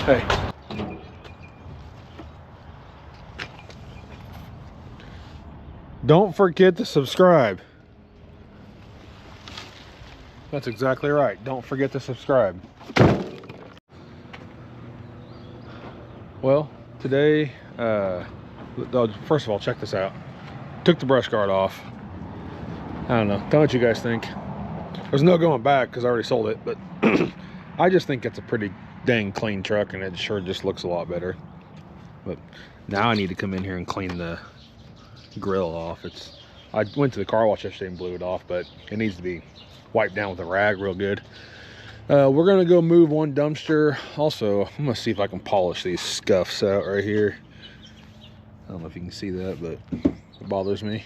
Hey. Don't forget to subscribe. That's exactly right. Don't forget to subscribe. Well, today, first of all, check this out. Took the brush guard off. I don't know. Tell me what you guys think. There's no going back because I already sold it, but I just think it's a pretty dang clean truck, and it sure just looks a lot better. But now I need to come in here and clean the grill off. I went to the car wash yesterday and blew it off, but it needs to be wiped down with a rag real good. We're gonna go move one dumpster. Also, I'm gonna see if I can polish these scuffs out right here. I don't know if you can see that, but it bothers me.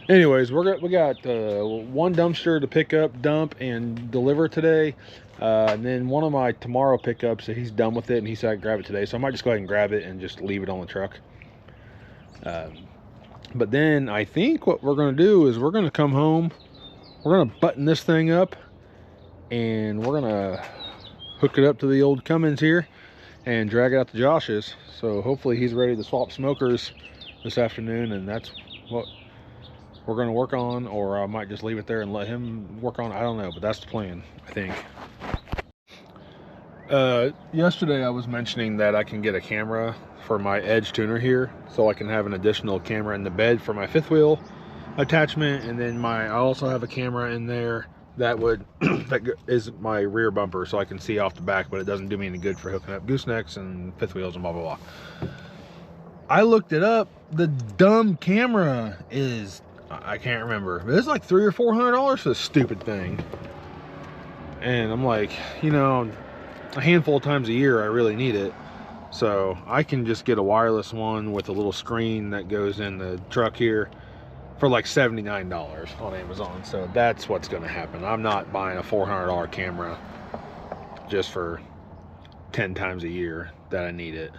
Anyways, we got one dumpster to pick up, dump, and deliver today. And then one of my tomorrow pickups, he's done with it, and he said I could grab it today. So I might just go ahead and grab it and just leave it on the truck. But then I think what we're going to do is we're going to come home. We're going to button this thing up, and we're going to hook it up to the old Cummins here and drag it out to Josh's. So hopefully he's ready to swap smokers this afternoon, and that's what we're going to work on, or I might just leave it there and let him work on it. I don't know, but that's the plan, I think. Yesterday I was mentioning that I can get a camera for my Edge tuner here, so I can have an additional camera in the bed for my fifth wheel attachment, and then I also have a camera in there that is my rear bumper, so I can see off the back, but it doesn't do me any good for hooking up goosenecks and fifth wheels and blah blah blah. I looked it up. The dumb camera is, I can't remember, but it's like $300 or $400 for this stupid thing. And I'm like, you know, a handful of times a year I really need it. So I can just get a wireless one with a little screen that goes in the truck here for like $79 on Amazon. So that's what's going to happen. I'm not buying a $400 camera just for 10 times a year that I need it.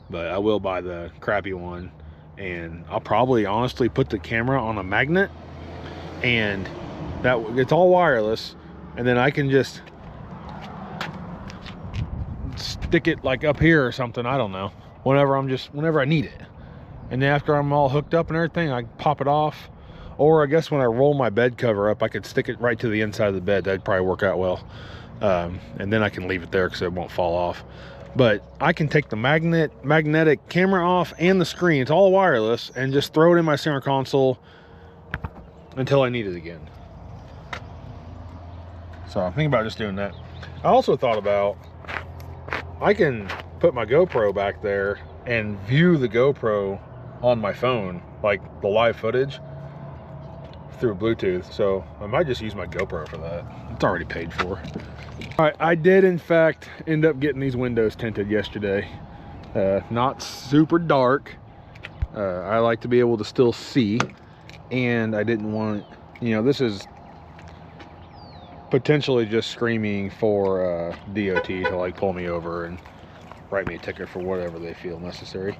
But I will buy the crappy one, and I'll probably honestly put the camera on a magnet, and that it's all wireless, and then I can just stick it like up here or something, I don't know, whenever I need it. And then after I'm all hooked up and everything, I pop it off. Or I guess when I roll my bed cover up, I could stick it right to the inside of the bed. That'd probably work out well. And then I can leave it there because it won't fall off. But I can take the magnetic camera off and the screen, it's all wireless, and just throw it in my center console until I need it again. So I'm thinking about just doing that. I also thought about, I can put my GoPro back there and view the GoPro on my phone, like the live footage, through Bluetooth. So I might just use my GoPro for that. It's already paid for. All right, I did in fact end up getting these windows tinted yesterday. Not super dark. I like to be able to still see, and I didn't want, you know, this is potentially just screaming for DOT to like pull me over and write me a ticket for whatever they feel necessary.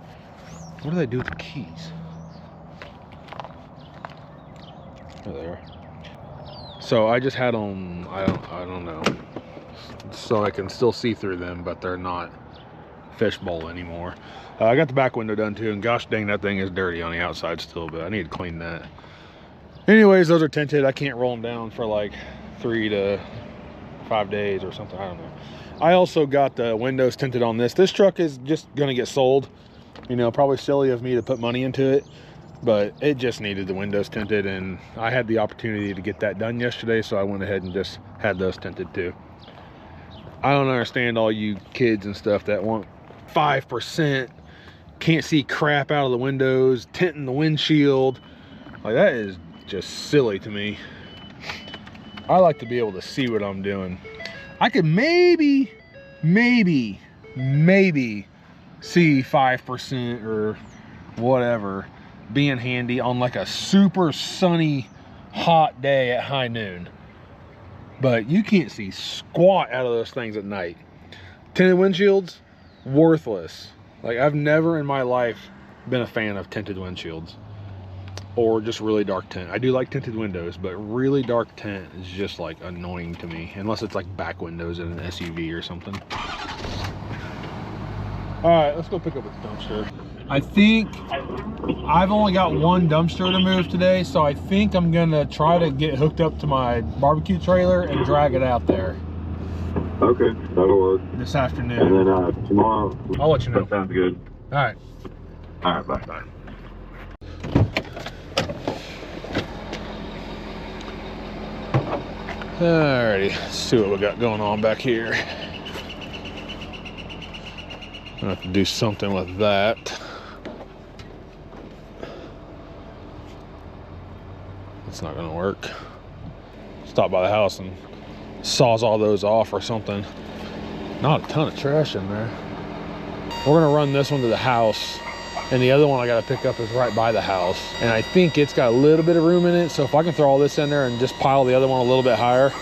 What do they do with the keys? Oh, there. So I just had them, I don't know, so I can still see through them, but they're not fishbowl anymore. I got the back window done too, and gosh dang, that thing is dirty on the outside still, but I need to clean that. Anyways, those are tinted. I can't roll them down for like 3 to 5 days or something, I don't know. I also got the windows tinted on this. This truck is just gonna get sold. You know, probably silly of me to put money into it, but it just needed the windows tinted, and I had the opportunity to get that done yesterday, so I went ahead and just had those tinted too. I don't understand all you kids and stuff that want 5%, can't see crap out of the windows, tinting the windshield. Like, that is just silly to me. I like to be able to see what I'm doing. I could maybe see 5% or whatever being handy on like a super sunny, hot day at high noon. But you can't see squat out of those things at night. Tinted windshields, worthless. Like, I've never in my life been a fan of tinted windshields. Or just really dark tint. I do like tinted windows, but really dark tint is just like annoying to me, unless it's like back windows in an SUV or something. All right, let's go pick up a dumpster. I think I've only got one dumpster to move today, so I think I'm gonna try to get hooked up to my barbecue trailer and drag it out there. Okay, that'll work. This afternoon. And then tomorrow. I'll let you know. That sounds good. All right. All right, bye. Bye. Alrighty, let's see what we got going on back here. I'm gonna have to do something with that. It's not gonna work. Stop by the house and saws all those off or something. Not a ton of trash in there. We're gonna run this one to the house, and the other one I gotta pick up is right by the house. And I think it's got a little bit of room in it, so if I can throw all this in there and just pile the other one a little bit higher,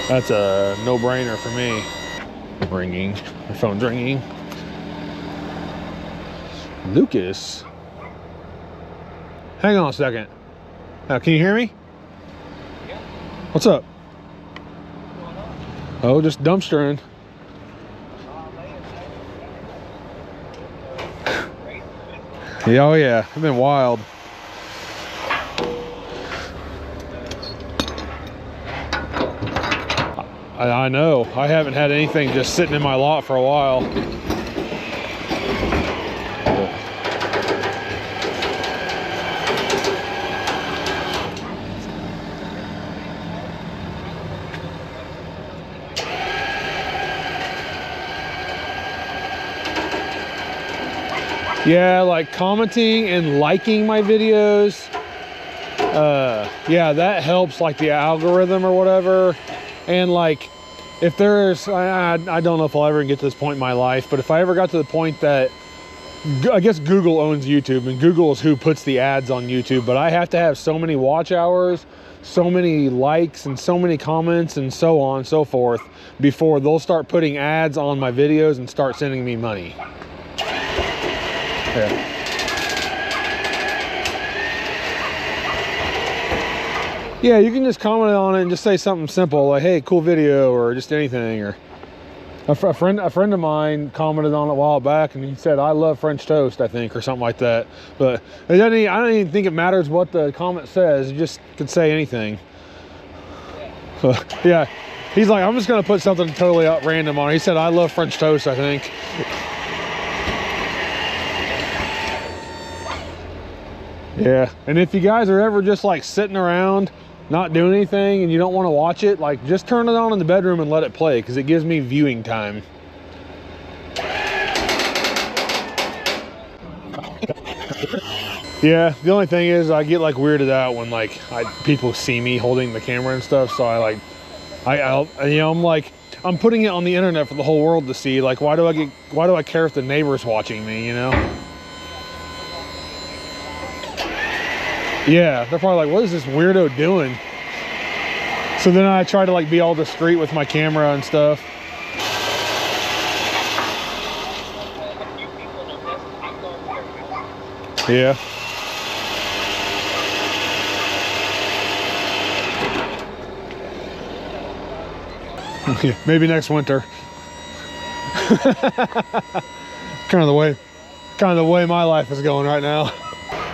that's a no-brainer for me. Ringing, my phone's ringing. Lucas. Hang on a second. Can you hear me? Yeah. What's up? Oh, just dumpstering. Yeah, oh yeah, it's been wild. I know. I haven't had anything just sitting in my lot for a while. Yeah, like commenting and liking my videos. Yeah, that helps like the algorithm or whatever. And like, if there's, I don't know if I'll ever get to this point in my life, but if I ever got to the point that, I guess Google owns YouTube, and Google is who puts the ads on YouTube, but I have to have so many watch hours, so many likes, and so many comments, and so on and so forth, before they'll start putting ads on my videos and start sending me money. Yeah. Yeah, you can just comment on it and just say something simple like, hey, cool video, or just anything. Or a friend of mine commented on it a while back, and he said, I love French toast, I think, or something like that. But I don't even think it matters what the comment says. You just could say anything. So, yeah, he's like, I'm just going to put something totally out random on it. He said, I love French toast, I think. Yeah, and if you guys are ever just like sitting around not doing anything and you don't want to watch it, like just turn it on in the bedroom and let it play, because it gives me viewing time. Yeah, the only thing is I get like weirded out when like people see me holding the camera and stuff, so I'm like, I'm putting it on the internet for the whole world to see. Like, why do I care if the neighbor's watching me, you know? Yeah, they're probably like, what is this weirdo doing? So then I try to like be all discreet with my camera and stuff. Yeah. Maybe next winter. kind of the way my life is going right now.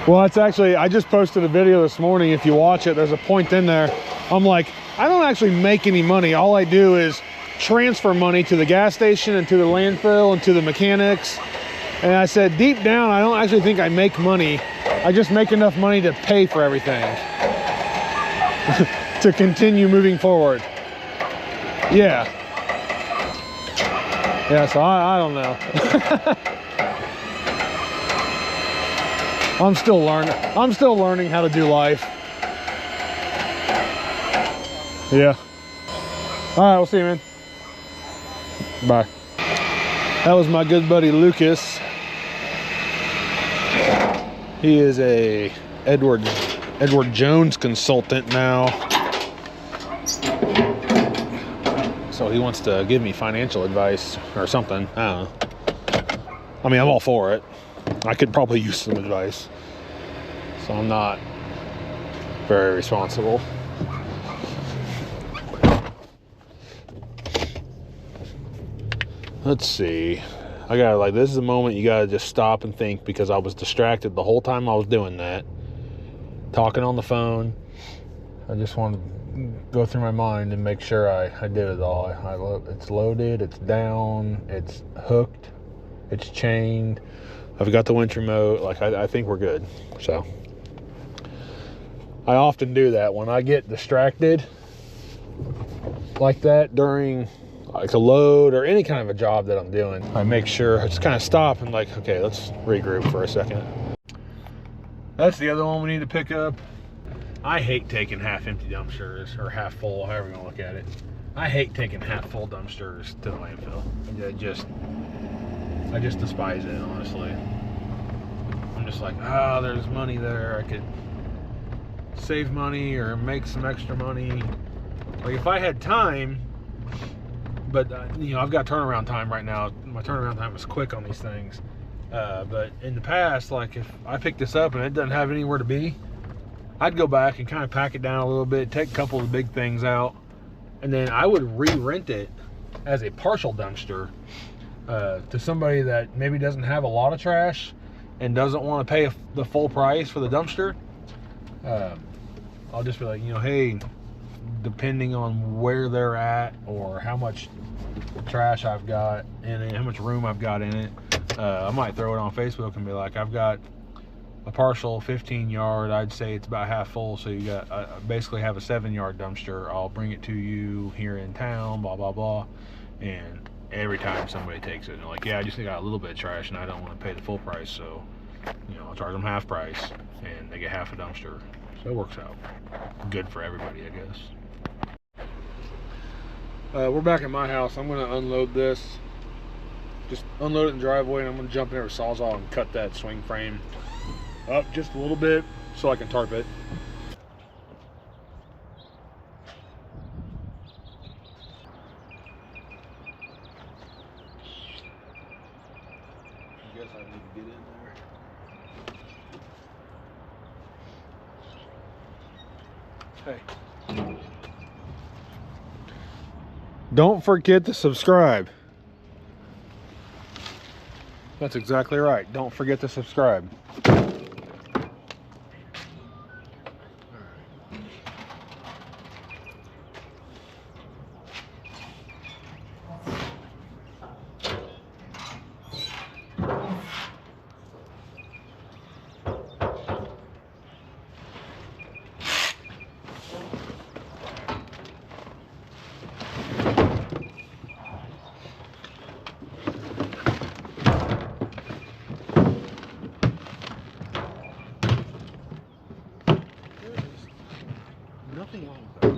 Well, it's actually, I just posted a video this morning. If you watch it, there's a point in there. I'm like, I don't actually make any money. All I do is transfer money to the gas station and to the landfill and to the mechanics. And I said, deep down, I don't actually think I make money. I just make enough money to pay for everything. To continue moving forward. Yeah. Yeah, so I don't know. I'm still learning how to do life. Yeah. All right, we'll see you, man. Bye. That was my good buddy Lucas. He is a Edward Jones consultant now. So he wants to give me financial advice or something. I don't know. I mean, I'm all for it. I could probably use some advice. So I'm not very responsible. let's see. I gotta, like, this is a moment you gotta just stop and think, because I was distracted the whole time I was doing that, talking on the phone. I just want to go through my mind and make sure I did it all. It's loaded, it's down, it's hooked, it's chained. I've got the winch remote. Like, I think we're good. So I often do that when I get distracted like that during like a load or any kind of a job that I'm doing. I make sure I just kind of stop and like, okay, let's regroup for a second. That's the other one we need to pick up. I hate taking half empty dumpsters, or half full, however you want to look at it. I hate taking half full dumpsters to the landfill. I just despise it, honestly. I'm just like, there's money there. I could save money or make some extra money. Like, if I had time, but you know, I've got turnaround time right now. My turnaround time is quick on these things. But in the past, like, if I pick this up and it doesn't have anywhere to be, I'd go back and kind of pack it down a little bit, take a couple of the big things out, and then I would re-rent it as a partial dumpster to somebody that maybe doesn't have a lot of trash and doesn't want to pay the full price for the dumpster. I'll just be like, you know, hey, depending on where they're at or how much trash I've got in it, how much room I've got in it, I might throw it on Facebook and be like, I've got a partial 15-yard, I'd say it's about half full, so you got, I basically have a 7-yard dumpster. I'll bring it to you here in town, blah blah blah. And every time somebody takes it, they're like, yeah, I just got a little bit of trash and I don't want to pay the full price, so you know, I'll charge them half price and they get half a dumpster. So it works out good for everybody, I guess. We're back at my house. I'm going to unload this. Just unload it in the driveway, and I'm going to jump in there with a Sawzall and cut that swing frame up just a little bit so I can tarp it. I guess I need to get in there. Hey. Don't forget to subscribe. That's exactly right. Don't forget to subscribe. Nothing wrong with that.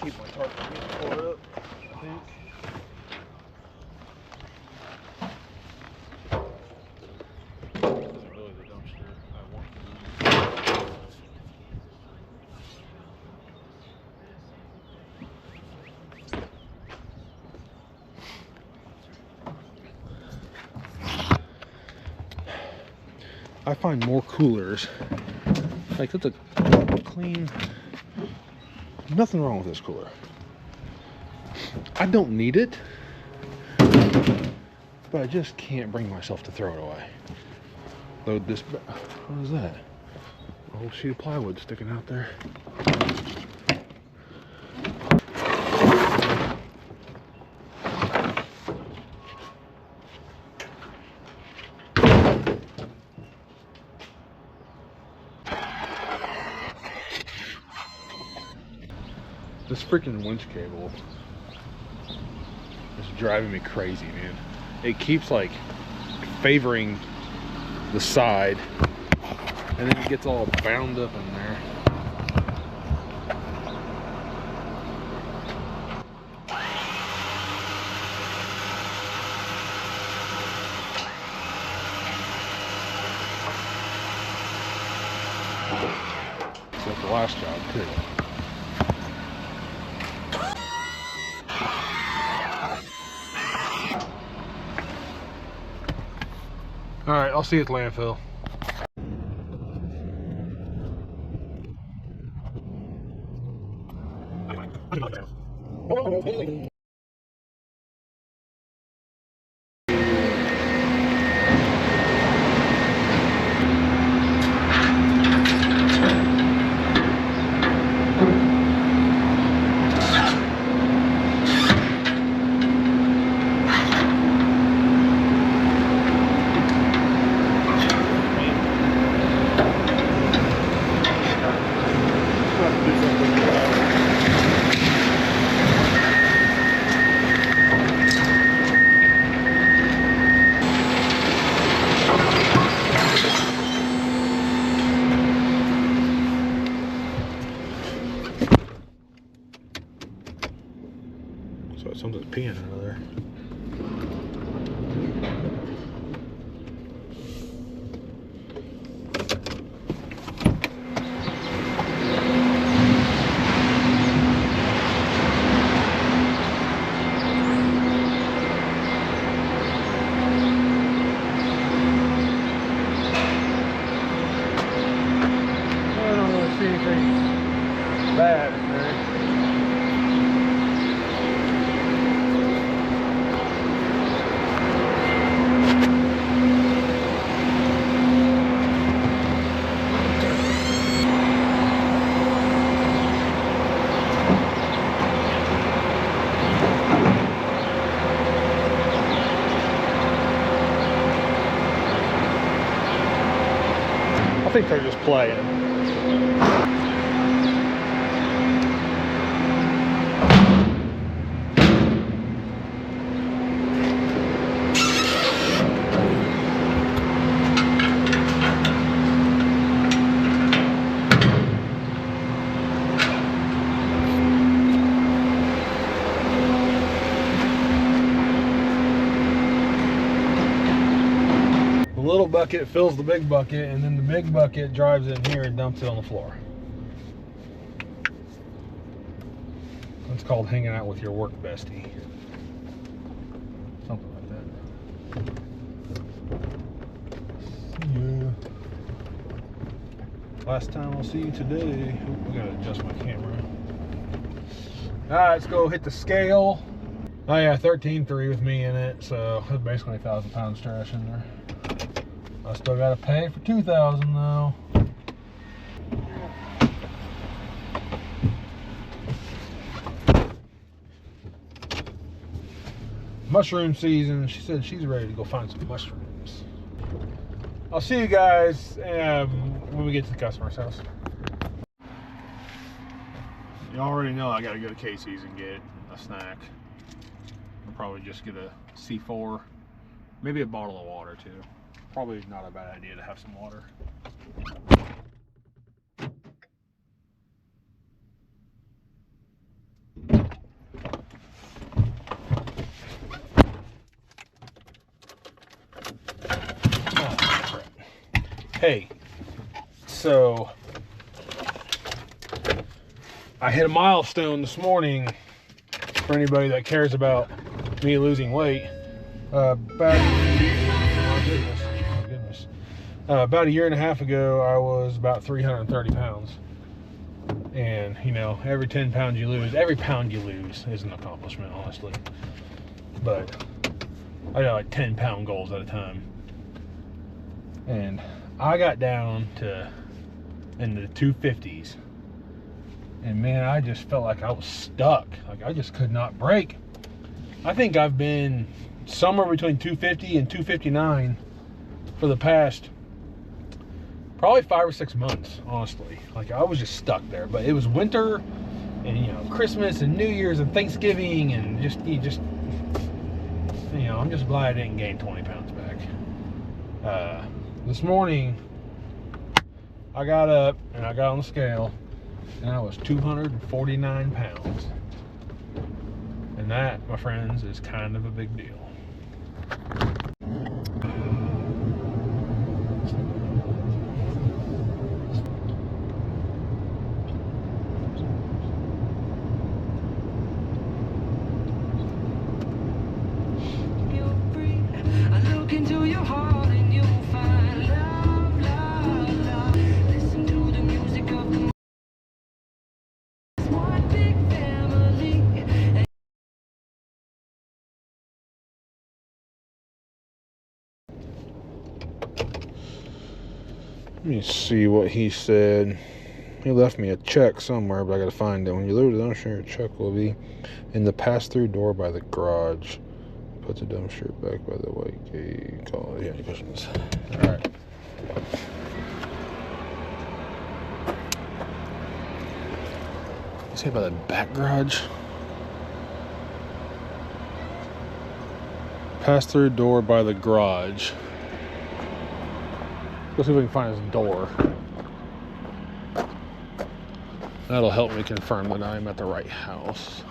Keep my tarp pulled up, I think. I find more coolers. Like, that's a clean, nothing wrong with this cooler. I don't need it, but I just can't bring myself to throw it away. Load this, what is that? A whole sheet of plywood sticking out there. This freaking winch cable is driving me crazy, man. It keeps like favoring the side, and then it gets all bound up in there. last job too. All right, I'll see you at the landfill. So something's peeing out of there. I don't really see anything bad in there. I think they're just playing. The little bucket fills the big bucket, and then the big bucket drives in here and dumps it on the floor. That's called hanging out with your work bestie. Something like that. Yeah. Last time I'll see you today. Oop, I gotta adjust my camera. Alright, let's go hit the scale. Oh yeah, 13.3 with me in it, so that's basically 1,000 pounds trash in there. I still gotta pay for 2,000 though. Mushroom season. She said she's ready to go find some mushrooms. I'll see you guys when we get to the customer's house. You already know I gotta go to Casey's and get a snack. I'll probably just get a C4, maybe a bottle of water too. Probably not a bad idea to have some water. Oh, hey, so I hit a milestone this morning for anybody that cares about me losing weight. About a year and a half ago, I was about 330 pounds. And, you know, every 10 pounds you lose, every pound you lose is an accomplishment, honestly. But I got like 10-pound goals at a time. And I got down to in the 250s. And man, I just felt like I was stuck. Like I just could not break. I think I've been somewhere between 250 and 259 for the past probably 5 or 6 months, honestly. Like I was just stuck there. But it was winter, and you know, Christmas and New Year's and Thanksgiving, and you know, I'm just glad I didn't gain 20 pounds back. This morning, I got up and I got on the scale, and I was 249 pounds. And that, my friends, is kind of a big deal. Look into your heart and you'll find love, love, love. Listen to the music of the one big family. Let me see what he said. He left me a check somewhere, but I gotta find it. When you load the dumpster, your check will be in the pass-through door by the garage. Put the dumpster back by the white gate. Call it. Yeah, any questions? All right. You say by the back garage? Pass-through door by the garage. Let's see if we can find his door. That'll help me confirm that I'm at the right house.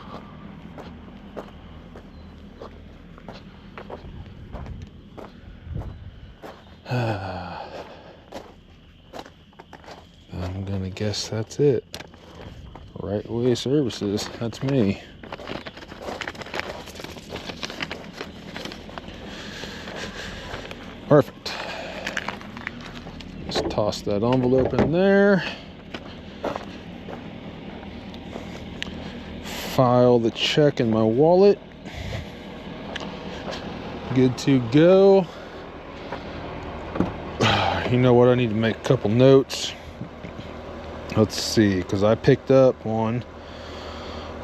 I'm gonna guess that's it. Right Way Services, that's me. Perfect. Just toss that envelope in there. File the check in my wallet. Good to go. You know what? I need to make a couple notes. Let's see, because I picked up one.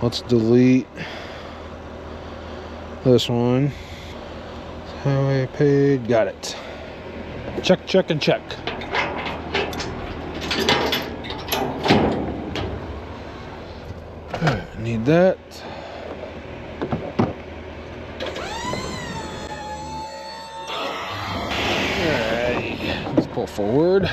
Let's delete this one. How I paid. Got it. Check, check, and check. Need that. Alright, let's pull forward. I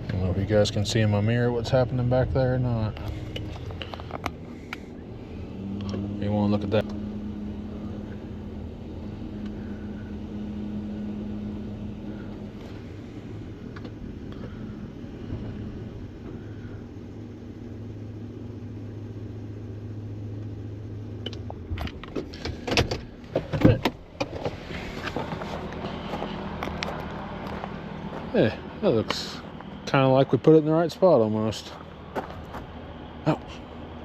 don't know if you guys can see in my mirror what's happening back there or not. You want to look at that? Yeah, that looks kind of like we put it in the right spot almost. Oh,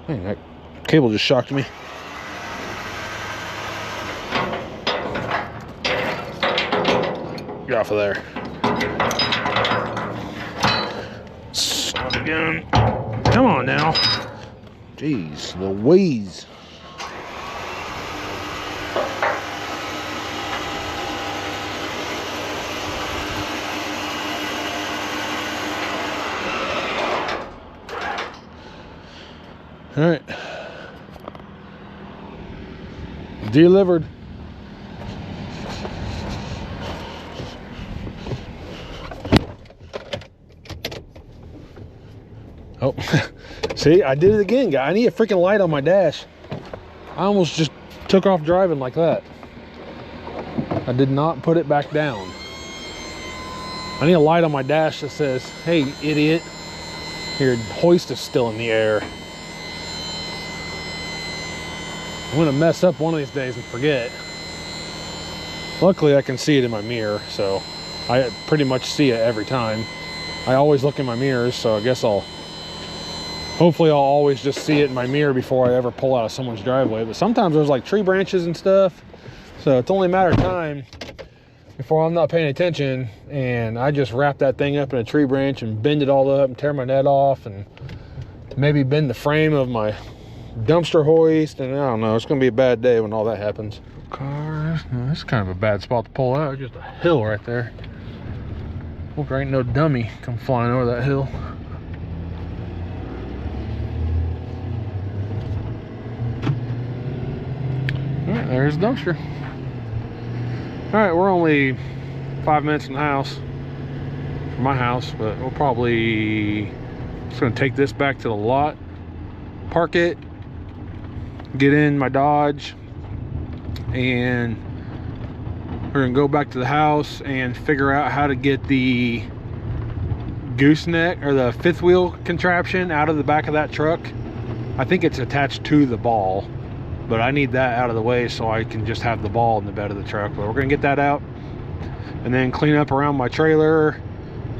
dang, that cable just shocked me. Get off of there. Stop again. Come on now. Jeez, Louise. All right, delivered. Oh, see, I did it again, guy. I need a freaking light on my dash. I almost just took off driving like that. I did not put it back down. I need a light on my dash that says, "Hey, idiot, your hoist is still in the air." I'm gonna mess up one of these days and forget. Luckily, I can see it in my mirror, so I pretty much see it every time. I always look in my mirrors, so I guess hopefully I'll always just see it in my mirror before I ever pull out of someone's driveway. But sometimes there's like tree branches and stuff, so it's only a matter of time before I'm not paying attention and I just wrap that thing up in a tree branch and bend it all up and tear my net off and maybe bend the frame of my dumpster hoist, and I don't know, it's gonna be a bad day when all that happens. Cars, no, this is kind of a bad spot to pull out. Just a hill right there. Hope there ain't no dummy come flying over that hill. All right, there's the dumpster. All right, we're only 5 minutes from the house, from my house, but we'll probably just gonna take this back to the lot, park it, get in my Dodge, and we're gonna go back to the house and figure out how to get the gooseneck or the fifth wheel contraption out of the back of that truck. I think it's attached to the ball, but I need that out of the way so I can just have the ball in the bed of the truck. But we're gonna get that out and then clean up around my trailer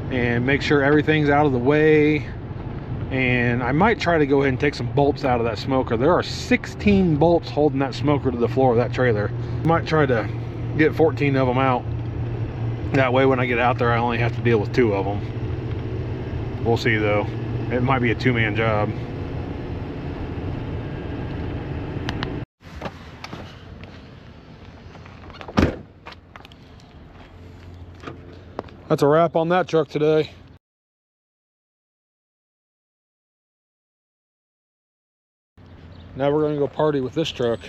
and make sure everything's out of the way. And I might try to go ahead and take some bolts out of that smoker. There are 16 bolts holding that smoker to the floor of that trailer. Might try to get 14 of them out. That way when I get out there, I only have to deal with 2 of them. We'll see though. It might be a 2-man job. That's a wrap on that truck today. Now we're gonna go party with this truck.